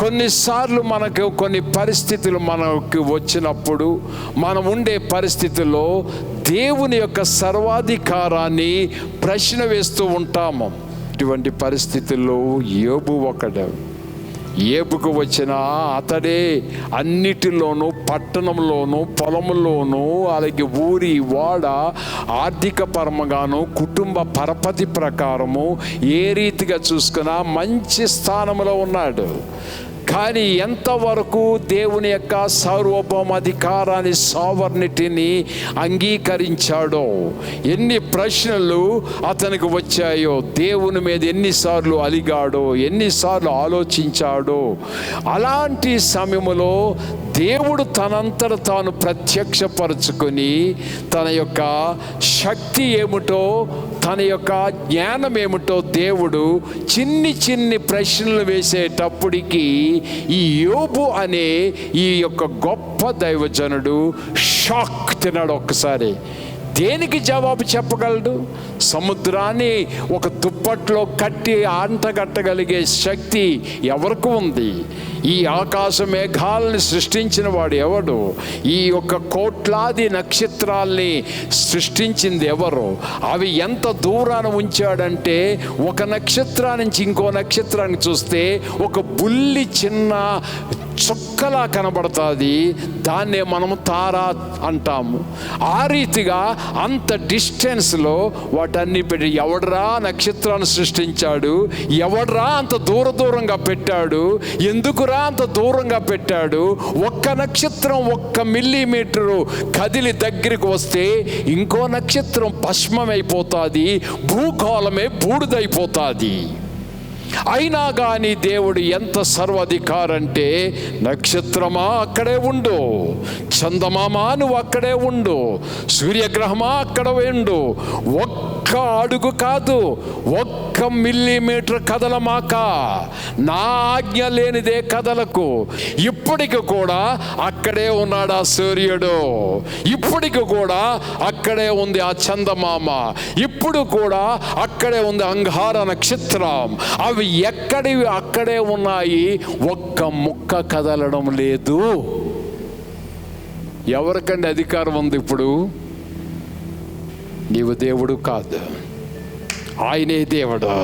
కొన్నిసార్లు మనకు కొన్ని పరిస్థితులు మనకు వచ్చినప్పుడు, మనం ఉండే పరిస్థితుల్లో దేవుని యొక్క సర్వాధికారాన్ని ప్రశ్న వేస్తూ ఉంటాము. ఇటువంటి పరిస్థితుల్లో యోబు ఒకడు. యోబుకు వచ్చిన అతడే అన్నిటిలోనూ, పట్టణంలోనూ, పొలంలోనూ, అలాగే ఊరి వాడ ఆర్థిక పరముగాను, కుటుంబ పరపతి ప్రకారము ఏ రీతిగా చూసుకున్నా మంచి స్థానంలో ఉన్నాడు. కానీ ఎంతవరకు దేవుని యొక్క సార్వభౌమాధికారాన్ని, సావర్నిటీని అంగీకరించాడో, ఎన్ని ప్రశ్నలు అతనికి వచ్చాయో, దేవుని మీద ఎన్నిసార్లు అలిగాడో, ఎన్నిసార్లు ఆలోచించాడో, అలాంటి సమయంలో దేవుడు తనంతట తాను ప్రత్యక్షపరచుకొని తన యొక్క శక్తి ఏమిటో, తన యొక్క జ్ఞానం ఏమిటో దేవుడు చిన్ని చిన్ని ప్రశ్నలు వేసేటప్పటికి ఈ యోబు అనే ఈ యొక్క గొప్ప దైవజనుడు షాక్ తిన్నాడు ఒక్కసారి. దేనికి జవాబు చెప్పగలడు? సముద్రాన్ని ఒక దుప్పట్లో కట్టి అంటగట్టగలిగే శక్తి ఎవరికి ఉంది? ఈ ఆకాశ మేఘాలని సృష్టించిన వాడు ఎవడు? ఈ యొక్క కోట్లాది నక్షత్రాల్ని సృష్టించింది ఎవరు? అవి ఎంత దూరాన ఉంచాడంటే, ఒక నక్షత్రం నుంచి ఇంకో నక్షత్రాన్ని చూస్తే ఒక బుల్లి చిన్న చుక్కలా కనబడుతుంది. దాన్నే మనము తార అంటాము. ఆ రీతిగా అంత డిస్టెన్స్లో వాటన్ని పెట్టి, ఎవడరా నక్షత్రాన్ని సృష్టించాడు? ఎవడరా అంత దూరంగా పెట్టాడు? ఎందుకురా అంత దూరంగా పెట్టాడు? ఒక్క నక్షత్రం 1 మిల్లీమీటరు కదిలి దగ్గరికి వస్తే ఇంకో నక్షత్రం భస్మమైపోతుంది, భూగోళమే బూడిదైపోతుంది. అయినా కానీ దేవుడు ఎంత సర్వాధికారంటే, నక్షత్రమా అక్కడే ఉండు, చందమామా నువ్వు అక్కడే ఉండు, సూర్యగ్రహమా అక్కడ ఉండు, ఒక్క అడుగు కాదు, 1 మిల్లీమీటర్ కదలమాక, నా ఆజ్ఞ లేనిదే కదలకు. ఇప్పటికి కూడా అక్కడే ఉన్నాడు ఆ సూర్యుడు, ఇప్పటికి కూడా అక్కడే ఉంది ఆ చందమామ, ఇప్పుడు కూడా అక్కడే ఉంది అంగార నక్షత్రం. అవి ఎక్కడివి అక్కడే ఉన్నాయి, ఒక్క ముక్క కదలడం లేదు. ఎవరికండి అధికారం ఉంది ఇప్పుడు? నీవు దేవుడు కాదు, ఆయనే దేవుడు.